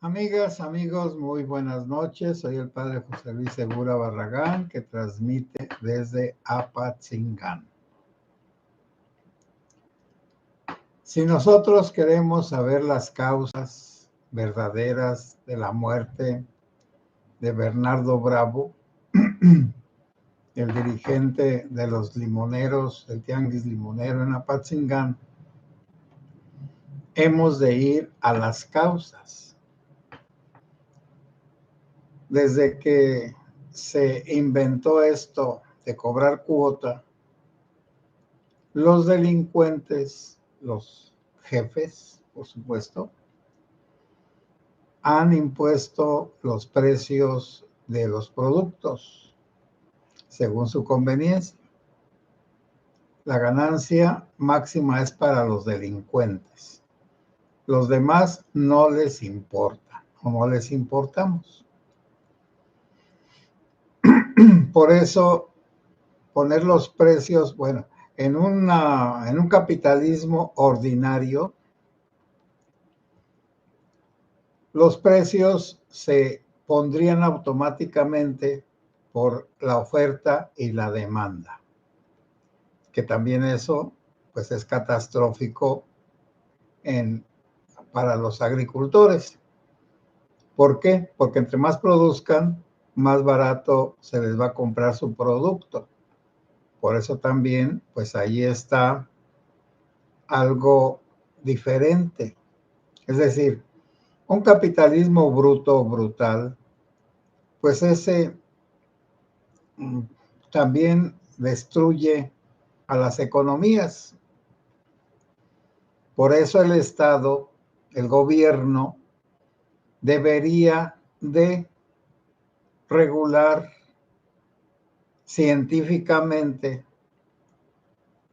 Amigas, amigos, muy buenas noches. Soy el padre José Luis Segura Barragán, que transmite desde Apatzingán. Si nosotros queremos saber las causas verdaderas de la muerte de Bernardo Bravo, el dirigente de los limoneros, del Tianguis Limonero en Apatzingán, hemos de ir a las causas. Desde que se inventó esto de cobrar cuota, los delincuentes, los jefes, por supuesto, han impuesto los precios de los productos según su conveniencia. La ganancia máxima es para los delincuentes. Los demás no les importa, o no les importamos. Por eso, poner los precios, bueno, en un capitalismo ordinario, los precios se pondrían automáticamente por la oferta y la demanda, que también eso pues es catastrófico para los agricultores. ¿Por qué? Porque entre más produzcan, más barato se les va a comprar su producto. Por eso también, pues ahí está algo diferente. Es decir, un capitalismo bruto, brutal, pues ese también destruye a las economías. Por eso el Estado, el gobierno, debería de regular científicamente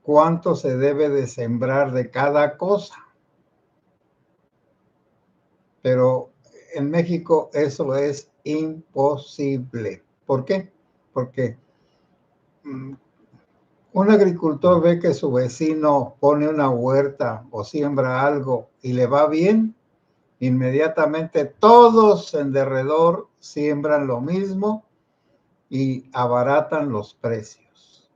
cuánto se debe de sembrar de cada cosa. Pero en México eso es imposible. ¿Por qué? Porque un agricultor ve que su vecino pone una huerta o siembra algo y le va bien, inmediatamente todos en derredor siembran lo mismo y abaratan los precios.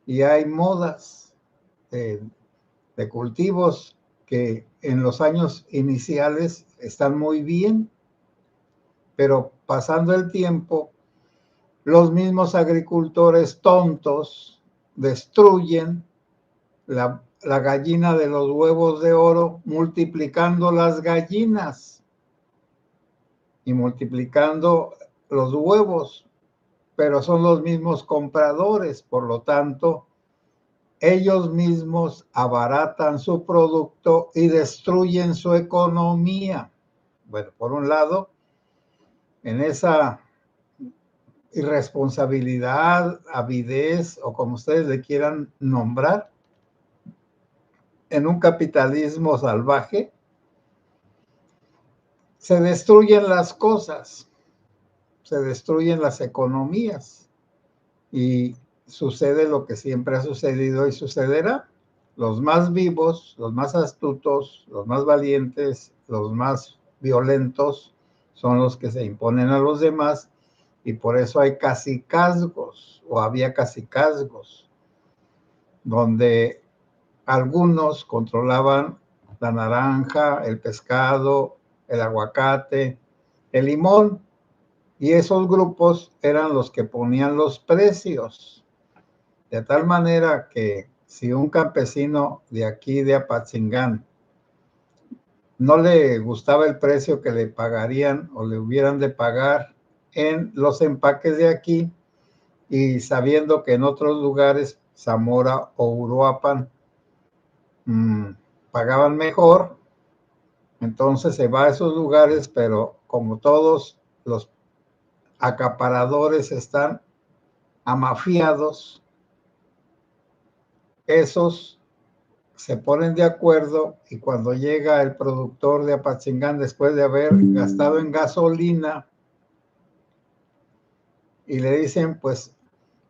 Y hay modas de cultivos que en los años iniciales están muy bien, pero pasando el tiempo, los mismos agricultores tontos destruyen la gallina de los huevos de oro multiplicando las gallinas y multiplicando los huevos, pero son los mismos compradores, por lo tanto, ellos mismos abaratan su producto y destruyen su economía. Bueno, por un lado, en esa irresponsabilidad, avidez o como ustedes le quieran nombrar, en un capitalismo salvaje, se destruyen las cosas, se destruyen las economías y sucede lo que siempre ha sucedido y sucederá. Los más vivos, los más astutos, los más valientes, los más violentos son los que se imponen a los demás y por eso hay cacicazgos o había cacicazgos donde algunos controlaban la naranja, el pescado, el aguacate, el limón, y esos grupos eran los que ponían los precios. De tal manera que si un campesino de aquí de Apatzingán no le gustaba el precio que le pagarían o le hubieran de pagar en los empaques de aquí, y sabiendo que en otros lugares, Zamora o Uruapan, pagaban mejor, entonces se va a esos lugares, pero como todos los acaparadores están amafiados, esos se ponen de acuerdo y cuando llega el productor de Apatzingán después de haber gastado en gasolina y le dicen, pues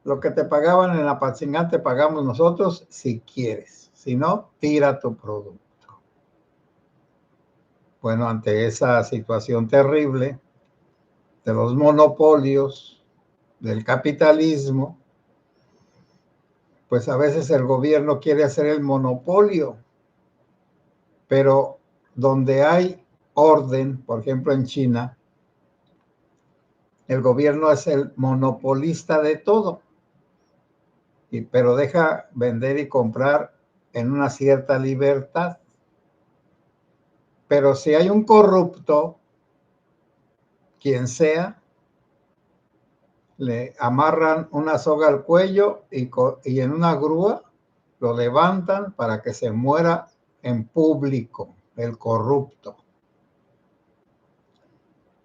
lo que te pagaban en Apatzingán te pagamos nosotros si quieres, si no, tira tu producto. Bueno, ante esa situación terrible de los monopolios, del capitalismo, pues a veces el gobierno quiere hacer el monopolio, pero donde hay orden, por ejemplo en China, el gobierno es el monopolista de todo, pero deja vender y comprar en una cierta libertad. Pero si hay un corrupto, quien sea, le amarran una soga al cuello y en una grúa lo levantan para que se muera en público, el corrupto.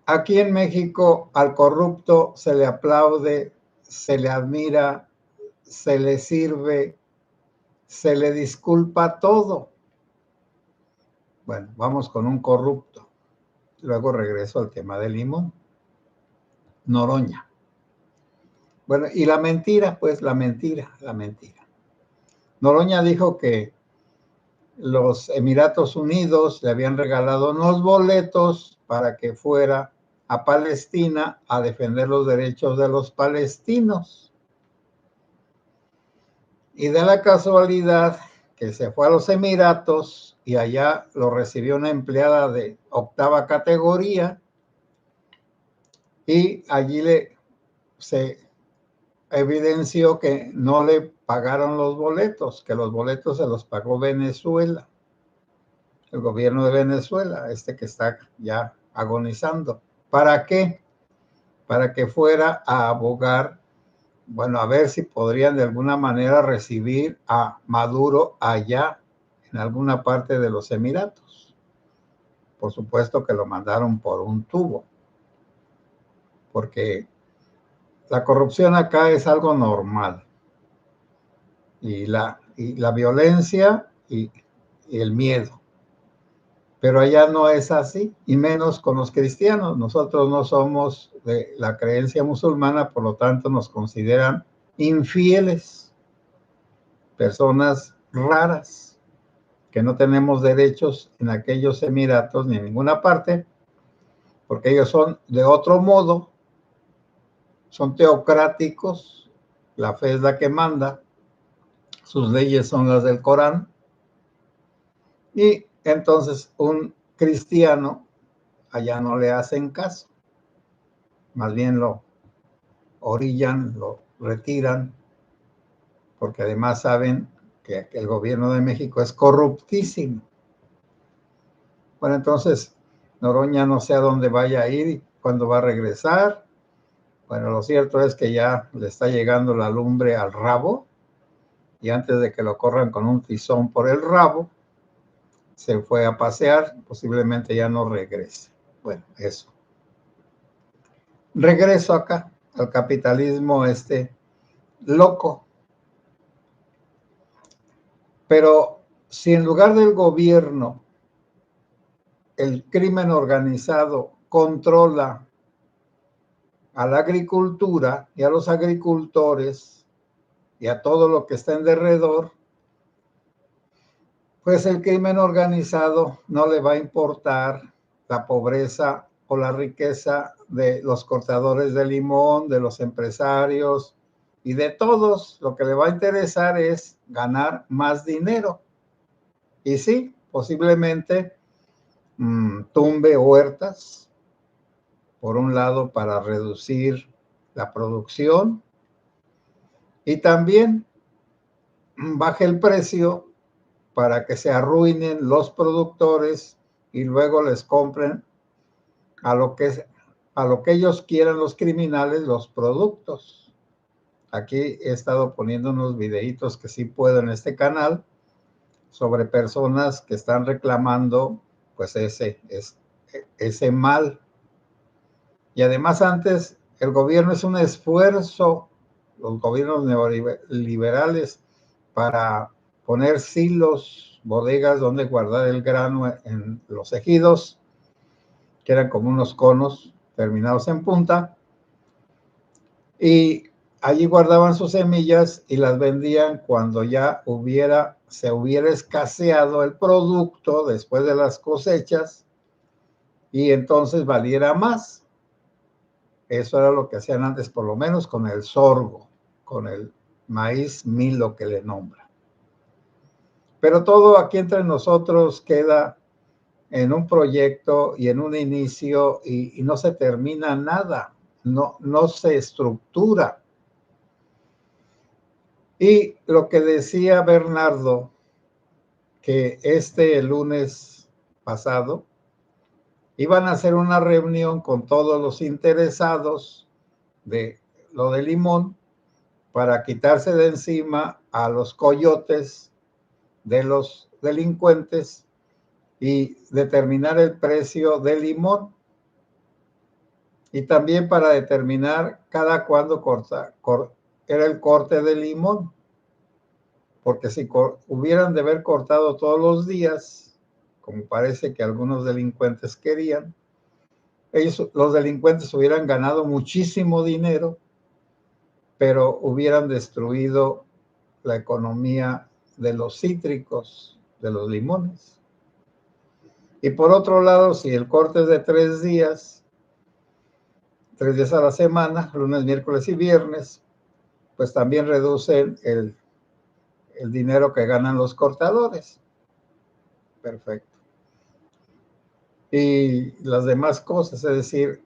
Aquí en México al corrupto se le aplaude, se le admira, se le sirve, se le disculpa todo. Bueno, vamos con un corrupto. Luego regreso al tema del limón. Noroña. Bueno, y la mentira, pues la mentira. Noroña dijo que los Emiratos Unidos le habían regalado unos boletos para que fuera a Palestina a defender los derechos de los palestinos. Y de la casualidad que se fue a los Emiratos y allá lo recibió una empleada de 8ª categoría y allí se evidenció que no le pagaron los boletos, que los boletos se los pagó Venezuela, el gobierno de Venezuela, que está ya agonizando. ¿Para qué? Para que fuera a abogar, bueno, a ver si podrían de alguna manera recibir a Maduro allá en alguna parte de los Emiratos. Por supuesto que lo mandaron por un tubo, porque la corrupción acá es algo normal. Y la violencia y el miedo. Pero allá no es así, y menos con los cristianos. Nosotros no somos de la creencia musulmana, por lo tanto nos consideran infieles, personas raras, que no tenemos derechos en aquellos Emiratos ni en ninguna parte, porque ellos son de otro modo, son teocráticos, la fe es la que manda, sus leyes son las del Corán, y entonces un cristiano allá no le hacen caso, más bien lo orillan, lo retiran, porque además saben que el gobierno de México es corruptísimo. Bueno, entonces Noroña no sé a dónde vaya a ir y cuándo va a regresar. Bueno, lo cierto es que ya le está llegando la lumbre al rabo y antes de que lo corran con un tizón por el rabo, se fue a pasear, posiblemente ya no regrese. Bueno, eso. Regreso acá al capitalismo loco. Pero si en lugar del gobierno el crimen organizado controla a la agricultura y a los agricultores y a todo lo que está en derredor, pues el crimen organizado no le va a importar la pobreza o la riqueza de los cortadores de limón, de los empresarios y de todos. Lo que le va a interesar es ganar más dinero. Y sí, posiblemente tumbe huertas, por un lado para reducir la producción y también baje el precio para que se arruinen los productores y luego les compren a lo que ellos quieran los criminales los productos. Aquí he estado poniendo unos videitos que sí puedo en este canal sobre personas que están reclamando pues ese mal. Y además antes el gobierno es un esfuerzo, los gobiernos neoliberales, para poner silos, bodegas donde guardar el grano en los ejidos, que eran como unos conos terminados en punta, y allí guardaban sus semillas y las vendían cuando ya se hubiera escaseado el producto después de las cosechas, y entonces valiera más. Eso era lo que hacían antes, por lo menos con el sorgo, con el maíz milo que le nombra. Pero todo aquí entre nosotros queda en un proyecto y en un inicio y no se termina nada, no se estructura. Y lo que decía Bernardo, que este lunes pasado iban a hacer una reunión con todos los interesados de lo de Limón para quitarse de encima a los coyotes de los delincuentes y determinar el precio del limón y también para determinar cada cuándo era el corte del limón, porque si hubieran de haber cortado todos los días, como parece que algunos delincuentes querían, los delincuentes hubieran ganado muchísimo dinero, pero hubieran destruido la economía de los cítricos, de los limones. Y por otro lado, si el corte es de 3 días a la semana, lunes, miércoles y viernes, pues también reducen el dinero que ganan los cortadores. Perfecto. Y las demás cosas, es decir,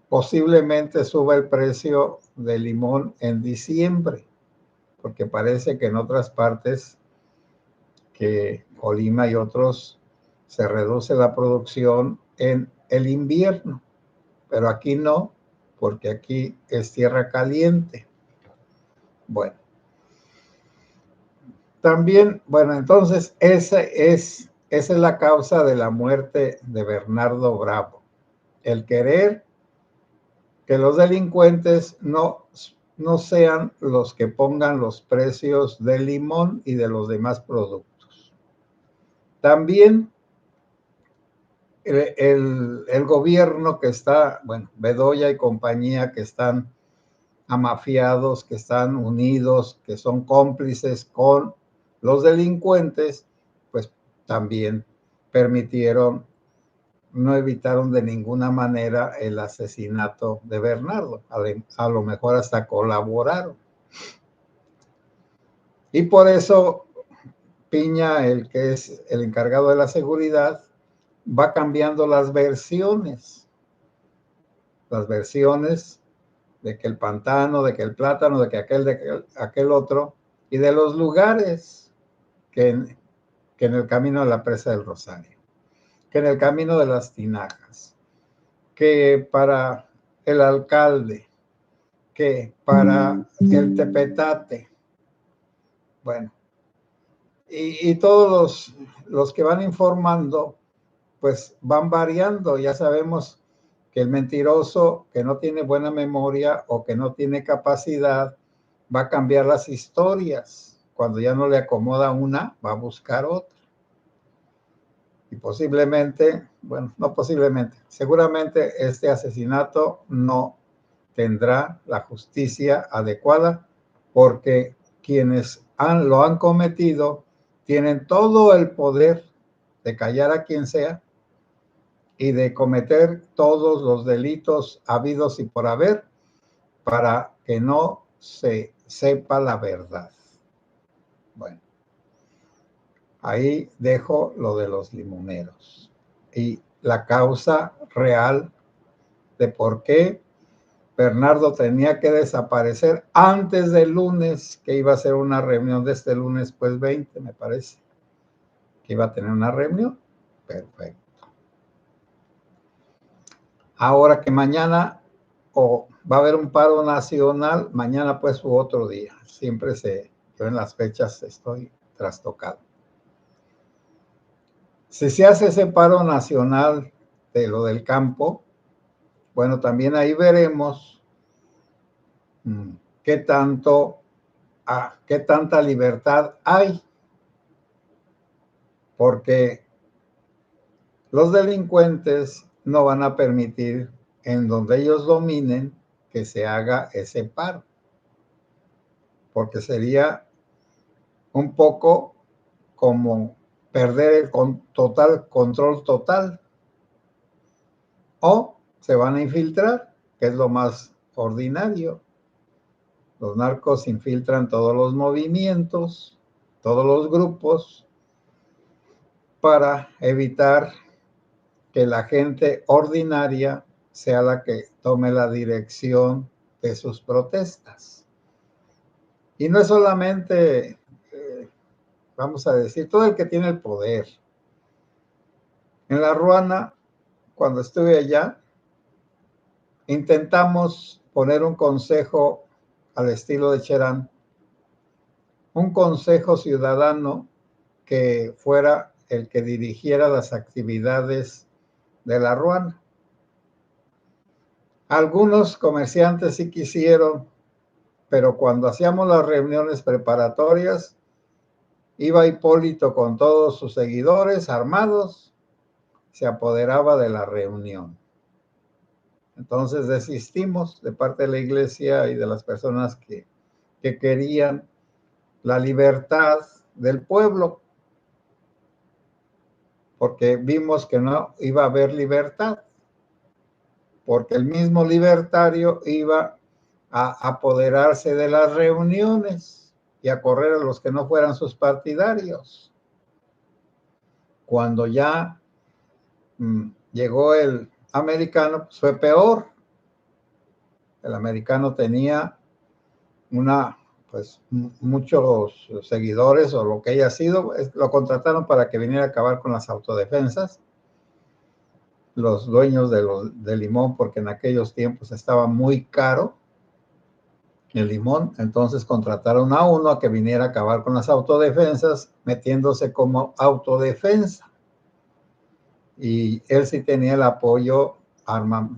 posiblemente suba el precio del limón en diciembre, porque parece que en otras partes que Colima y otros se reduce la producción en el invierno, pero aquí no, porque aquí es tierra caliente. Bueno, también, bueno, entonces esa es la causa de la muerte de Bernardo Bravo, el querer que los delincuentes no sean los que pongan los precios del limón y de los demás productos. También el gobierno que está, bueno, Bedoya y compañía, que están amafiados, que están unidos, que son cómplices con los delincuentes, pues también permitieron, no evitaron de ninguna manera el asesinato de Bernardo. A lo mejor hasta colaboraron. Y por eso Piña, el que es el encargado de la seguridad, va cambiando las versiones de que el pantano, de que el plátano, de que aquel otro, y de los lugares que en el camino de la presa del Rosario, que en el camino de las tinajas, que para el alcalde, que para el tepetate. Bueno, y todos los que van informando, pues van variando. Ya sabemos que el mentiroso que no tiene buena memoria o que no tiene capacidad va a cambiar las historias. Cuando ya no le acomoda una, va a buscar otra. Y posiblemente, bueno, no posiblemente, seguramente este asesinato no tendrá la justicia adecuada porque quienes lo han cometido tienen todo el poder de callar a quien sea y de cometer todos los delitos habidos y por haber para que no se sepa la verdad. Bueno, ahí dejo lo de los limoneros y la causa real de por qué Bernardo tenía que desaparecer antes del lunes, que iba a ser una reunión de este lunes, pues 20, me parece, que iba a tener una reunión. Perfecto. Ahora que mañana va a haber un paro nacional, mañana pues u otro día. Yo en las fechas estoy trastocado. Si se hace ese paro nacional de lo del campo, bueno, también ahí veremos qué tanta libertad hay, porque los delincuentes no van a permitir en donde ellos dominen que se haga ese paro, porque sería un poco como perder el control total. o se van a infiltrar, que es lo más ordinario. Los narcos infiltran todos los movimientos, todos los grupos, para evitar que la gente ordinaria sea la que tome la dirección de sus protestas. Y no es solamente, vamos a decir, todo el que tiene el poder. En La Ruana, cuando estuve allá, intentamos poner un consejo al estilo de Cherán, un consejo ciudadano que fuera el que dirigiera las actividades de La Ruana. Algunos comerciantes sí quisieron, pero cuando hacíamos las reuniones preparatorias, iba Hipólito con todos sus seguidores armados, se apoderaba de la reunión. Entonces desistimos de parte de la iglesia y de las personas que querían la libertad del pueblo, porque vimos que no iba a haber libertad, porque el mismo libertario iba a apoderarse de las reuniones y a correr a los que no fueran sus partidarios. Cuando ya llegó el americano, pues fue peor. El americano tenía pues muchos seguidores o lo que haya sido, lo contrataron para que viniera a acabar con las autodefensas, los dueños de limón, porque en aquellos tiempos estaba muy caro el limón, entonces contrataron a uno a que viniera a acabar con las autodefensas, metiéndose como autodefensa. Y él sí tenía el apoyo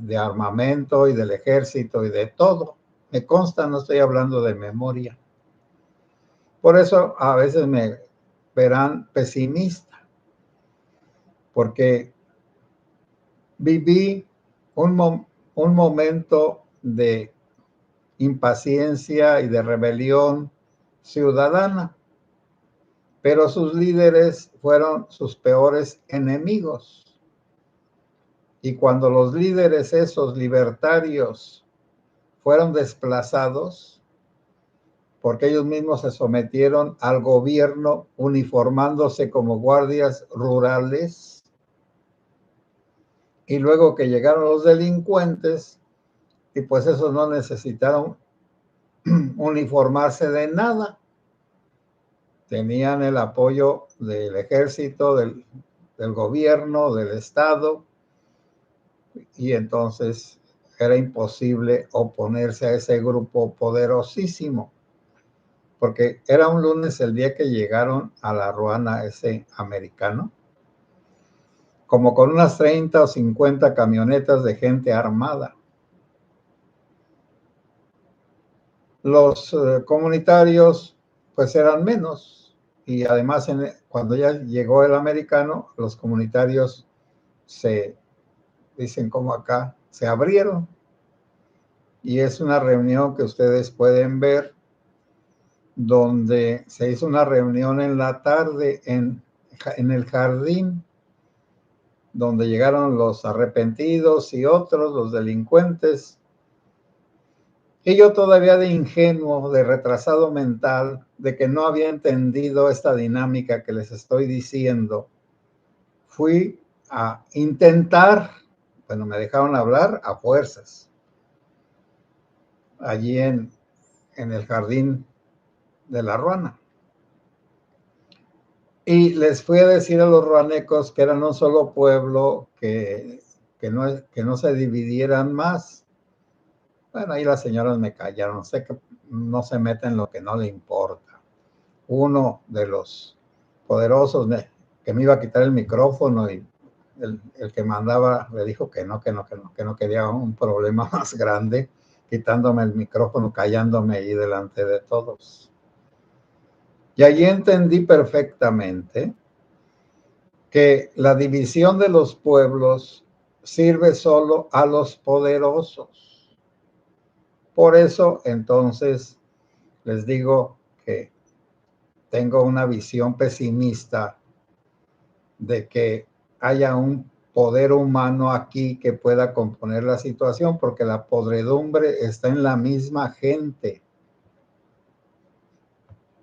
de armamento y del ejército y de todo. Me consta, no estoy hablando de memoria. Por eso a veces me verán pesimista, porque viví un momento de impaciencia y de rebelión ciudadana, pero sus líderes fueron sus peores enemigos. Y cuando los líderes esos libertarios fueron desplazados, porque ellos mismos se sometieron al gobierno uniformándose como guardias rurales, y luego que llegaron los delincuentes, y pues esos no necesitaron uniformarse de nada, tenían el apoyo del ejército, del gobierno, del Estado, y entonces era imposible oponerse a ese grupo poderosísimo, porque era un lunes el día que llegaron a La Ruana ese americano, como con unas 30 o 50 camionetas de gente armada. Los comunitarios pues eran menos, y además cuando ya llegó el americano, los comunitarios se dicen como acá, se abrieron, y es una reunión que ustedes pueden ver, donde se hizo una reunión en la tarde en el jardín, donde llegaron los arrepentidos y otros, los delincuentes. Y yo todavía de ingenuo, de retrasado mental, de que no había entendido esta dinámica que les estoy diciendo, fui a intentar, bueno, me dejaron hablar a fuerzas, allí en el jardín de La Ruana. Y les fui a decir a los ruanecos que eran un solo pueblo, que no se dividieran más. Bueno, ahí las señoras me callaron, sé que no se meten en lo que no le importa. Uno de los poderosos que me iba a quitar el micrófono, y el que mandaba le dijo que no quería un problema más grande, quitándome el micrófono, callándome ahí delante de todos. Y allí entendí perfectamente que la división de los pueblos sirve solo a los poderosos. Por eso, entonces, les digo que tengo una visión pesimista de que haya un poder humano aquí que pueda componer la situación, porque la podredumbre está en la misma gente.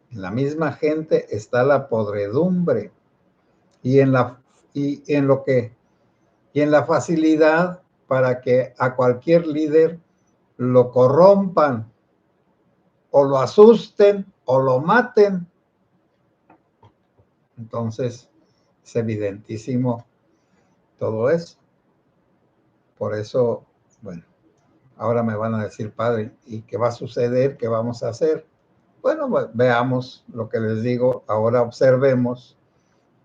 En la misma gente está la podredumbre y en la facilidad para que a cualquier líder lo corrompan o lo asusten o lo maten. Entonces es evidentísimo todo eso. Por eso, bueno, ahora me van a decir, padre, ¿y qué va a suceder? ¿Qué vamos a hacer? Bueno, pues veamos lo que les digo. Ahora observemos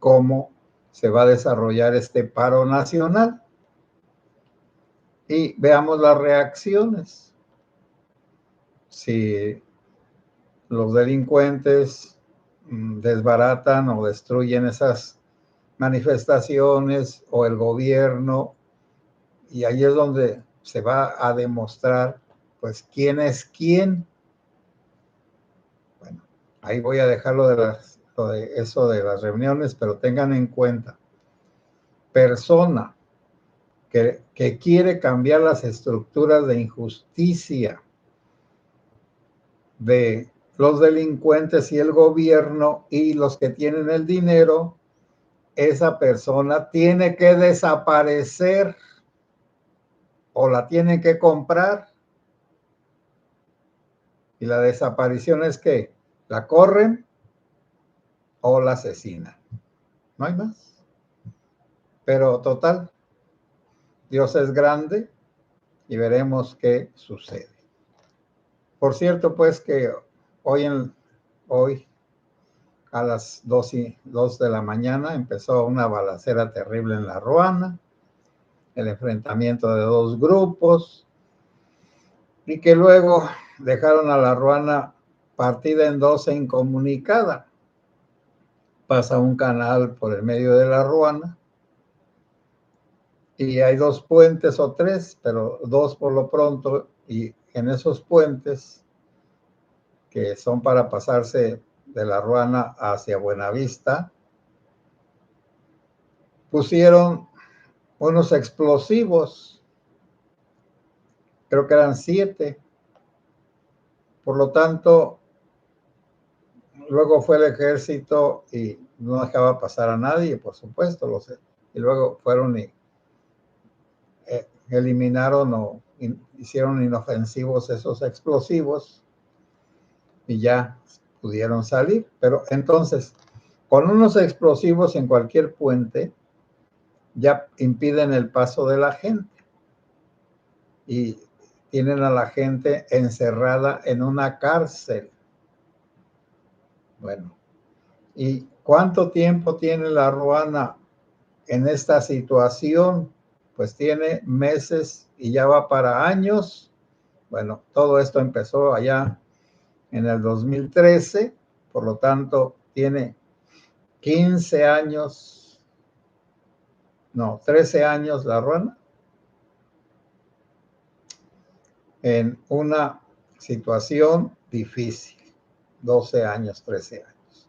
cómo se va a desarrollar este paro nacional y veamos las reacciones. Si los delincuentes desbaratan o destruyen esas manifestaciones o el gobierno, y ahí es donde se va a demostrar pues quién es quién. Bueno, ahí voy a dejarlo de eso de las reuniones, pero tengan en cuenta, persona que quiere cambiar las estructuras de injusticia de los delincuentes y el gobierno y los que tienen el dinero, esa persona tiene que desaparecer o la tienen que comprar. Y la desaparición es que la corren o la asesinan. No hay más. Pero total, Dios es grande y veremos qué sucede. Por cierto, pues que hoy a las 2 de la mañana empezó una balacera terrible en La Ruana, el enfrentamiento de dos grupos, y que luego dejaron a La Ruana partida en dos e incomunicada. Pasa un canal por el medio de La Ruana y hay dos puentes o tres, pero dos por lo pronto, y en esos puentes que son para pasarse de La Ruana hacia Buenavista, pusieron unos explosivos, creo que eran 7. Por lo tanto, luego fue el ejército y no dejaba pasar a nadie, por supuesto, y luego fueron y eliminaron o hicieron inofensivos esos explosivos y ya pudieron salir. Pero entonces, con unos explosivos en cualquier puente, ya impiden el paso de la gente y tienen a la gente encerrada en una cárcel. Bueno, ¿y cuánto tiempo tiene La Ruana en esta situación? Pues tiene meses y ya va para años. Bueno, todo esto empezó allá en el 2013, por lo tanto tiene 15 años, no, 13 años La Ruana en una situación difícil, 12 años, 13 años.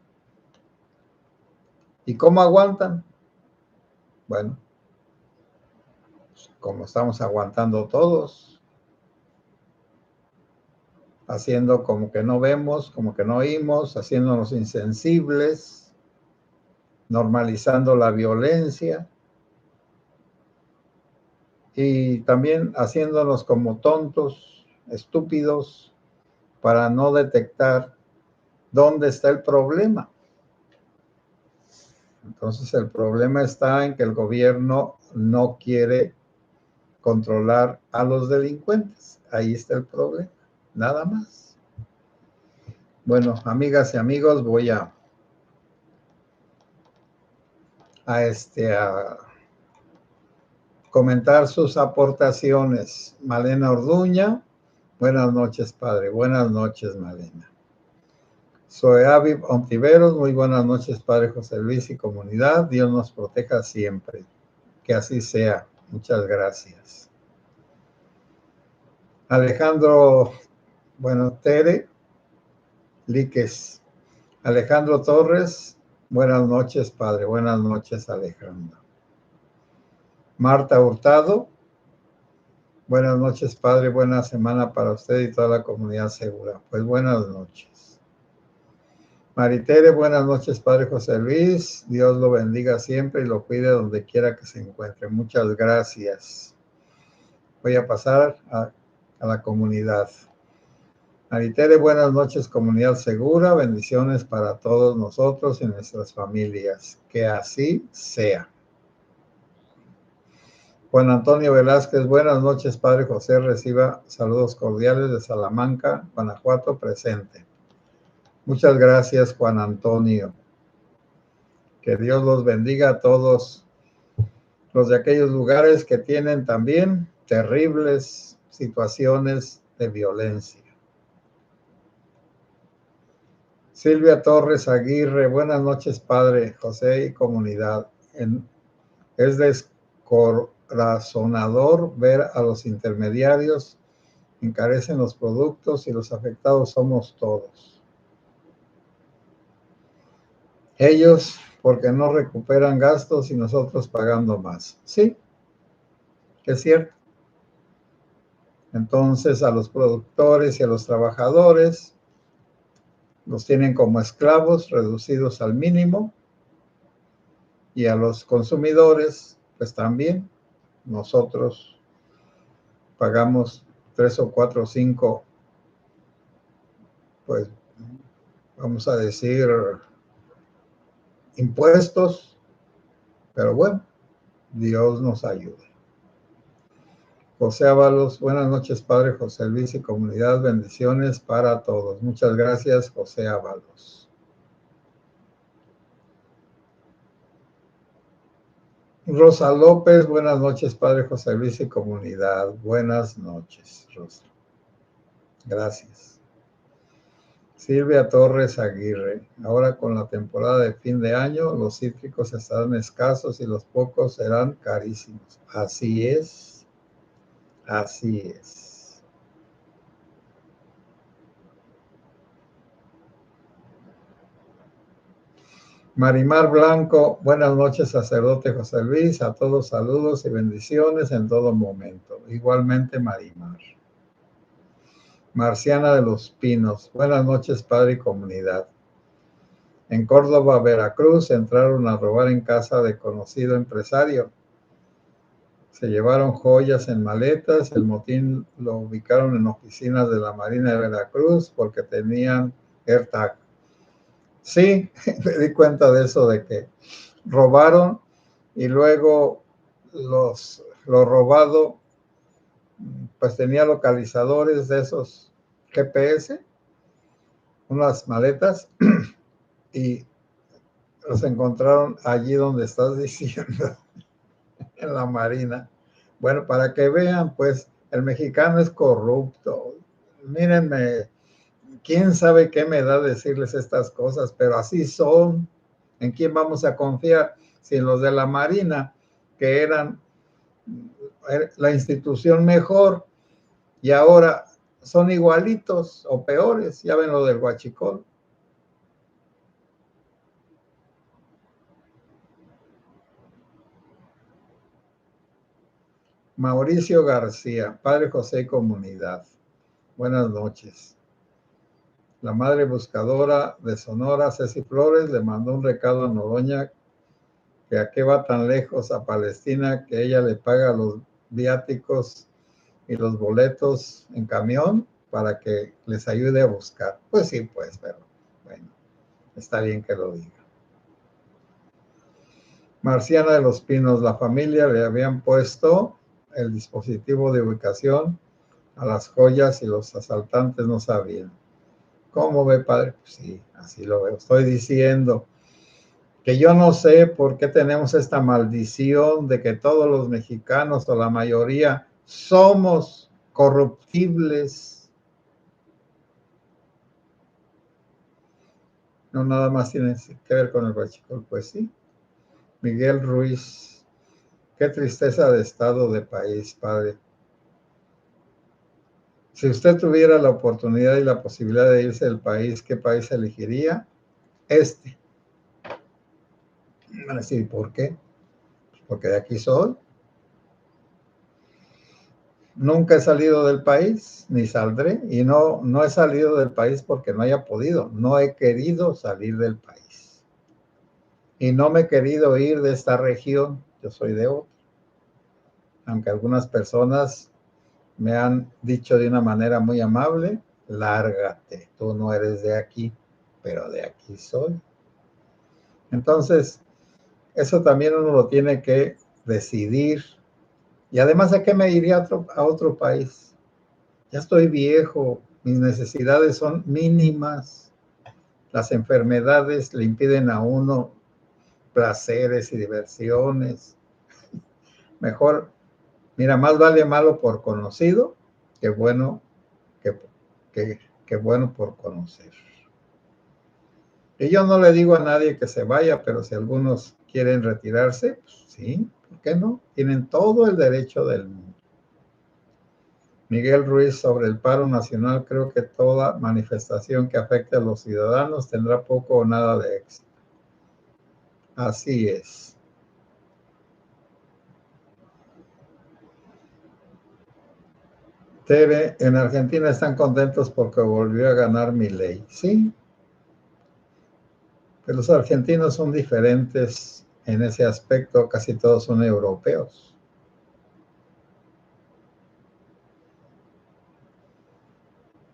¿Y cómo aguantan? Bueno, como estamos aguantando todos, haciendo como que no vemos, como que no oímos, haciéndonos insensibles, normalizando la violencia y también haciéndonos como tontos, estúpidos, para no detectar dónde está el problema. Entonces el problema está en que el gobierno no quiere controlar a los delincuentes. Ahí está el problema, nada más. Bueno, amigas y amigos, voy a comentar sus aportaciones. Malena Orduña, buenas noches, padre. Buenas noches, Malena. Soy Aviv Ontiveros, muy buenas noches, padre José Luis y comunidad. Dios nos proteja siempre. Que así sea. Muchas gracias. Alejandro, bueno, Tere Líquez. Alejandro Torres, buenas noches, padre. Buenas noches, Alejandro. Marta Hurtado. Buenas noches, padre. Buena semana para usted y toda la comunidad segura. Pues buenas noches. Maritere, buenas noches, padre José Luis. Dios lo bendiga siempre y lo cuide donde quiera que se encuentre. Muchas gracias. Voy a pasar a la comunidad. Maritere, buenas noches, comunidad segura. Bendiciones para todos nosotros y nuestras familias. Que así sea. Juan Antonio Velázquez, buenas noches, padre José. Reciba saludos cordiales de Salamanca, Guanajuato, presente. Muchas gracias, Juan Antonio. Que Dios los bendiga a todos los de aquellos lugares que tienen también terribles situaciones de violencia. Silvia Torres Aguirre, buenas noches, padre José y comunidad. Es descorazonador ver a los intermediarios encarecen los productos y los afectados somos todos. Ellos porque no recuperan gastos y nosotros pagando más. Sí, es cierto. Entonces a los productores y a los trabajadores los tienen como esclavos reducidos al mínimo y a los consumidores pues también nosotros pagamos 3 o 4 o 5, pues vamos a decir impuestos, pero bueno, Dios nos ayude. José Ábalos, buenas noches, padre José Luis y comunidad, bendiciones para todos. Muchas gracias, José Ábalos. Rosa López, buenas noches, padre José Luis y comunidad. Buenas noches, Rosa. Gracias. Silvia Torres Aguirre, ahora con la temporada de fin de año, los cítricos estarán escasos y los pocos serán carísimos. Así es, así es. Marimar Blanco, buenas noches, sacerdote José Luis, a todos saludos y bendiciones en todo momento. Igualmente, Marimar. Marciana de los Pinos, buenas noches, padre y comunidad. En Córdoba, Veracruz, entraron a robar en casa de conocido empresario. Se llevaron joyas en maletas, el motín lo ubicaron en oficinas de la Marina de Veracruz porque tenían AirTag. Sí, me di cuenta de eso, de que robaron y luego lo robado pues tenía localizadores de esos GPS, unas maletas, y los encontraron allí donde estás diciendo, en la Marina. Bueno, para que vean, pues el mexicano es corrupto. Mírenme, quién sabe qué me da decirles estas cosas, pero así son. ¿En quién vamos a confiar? Si en los de la Marina, que eran la institución mejor, y ahora son igualitos o peores. Ya ven lo del huachicol. Mauricio García, padre José y comunidad. Buenas noches. La madre buscadora de Sonora, Ceci Flores, le mandó un recado a Noroña que a qué va tan lejos a Palestina que ella le paga los viáticos y los boletos en camión para que les ayude a buscar. Pues sí, pues, pero bueno, está bien que lo diga. Marciana de los Pinos, la familia le habían puesto el dispositivo de ubicación a las joyas y los asaltantes no sabían. ¿Cómo ve, padre? Pues sí, así lo veo. Estoy diciendo que yo no sé por qué tenemos esta maldición de que todos los mexicanos o la mayoría somos corruptibles. No, nada más tiene que ver con el huachicol, pues sí. Miguel Ruiz, qué tristeza de estado de país, padre. Si usted tuviera la oportunidad y la posibilidad de irse del país, ¿qué país elegiría? Este. Van a decir, ¿por qué? Porque de aquí soy. Nunca he salido del país, ni saldré, y no he salido del país porque no haya podido. No he querido salir del país. Y no me he querido ir de esta región. Yo soy de otra. Aunque algunas personas me han dicho de una manera muy amable, lárgate, tú no eres de aquí, pero de aquí soy. Entonces, eso también uno lo tiene que decidir. Y además, ¿a qué me iría a otro país? Ya estoy viejo, mis necesidades son mínimas. Las enfermedades le impiden a uno placeres y diversiones. Mejor, mira, más vale malo por conocido que bueno, que, que bueno por conocer. Y yo no le digo a nadie que se vaya, pero si algunos quieren retirarse, pues sí, ¿por qué no? Tienen todo el derecho del mundo. Miguel Ruiz, sobre el paro nacional, creo que toda manifestación que afecte a los ciudadanos tendrá poco o nada de éxito. Así es. Tere, en Argentina están contentos porque volvió a ganar Milei. Sí, pero los argentinos son diferentes en ese aspecto, casi todos son europeos.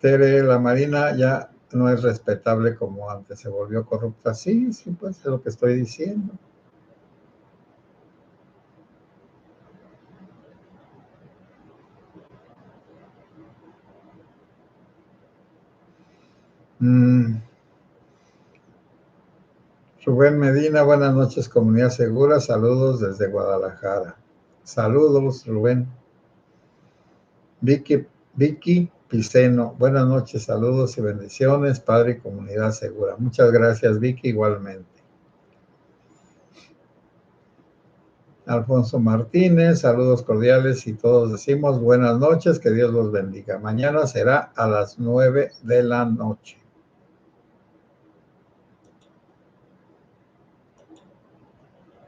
Tere, la Marina ya no es respetable como antes, se volvió corrupta. Sí, sí, pues es lo que estoy diciendo. Rubén Medina, buenas noches, comunidad segura, saludos desde Guadalajara. Saludos, Rubén. Vicky Piceno, buenas noches, saludos y bendiciones, padre y comunidad segura. Muchas gracias, Vicky, igualmente. Alfonso Martínez, saludos cordiales y todos decimos buenas noches, que Dios los bendiga. Mañana será a las 9 de la noche.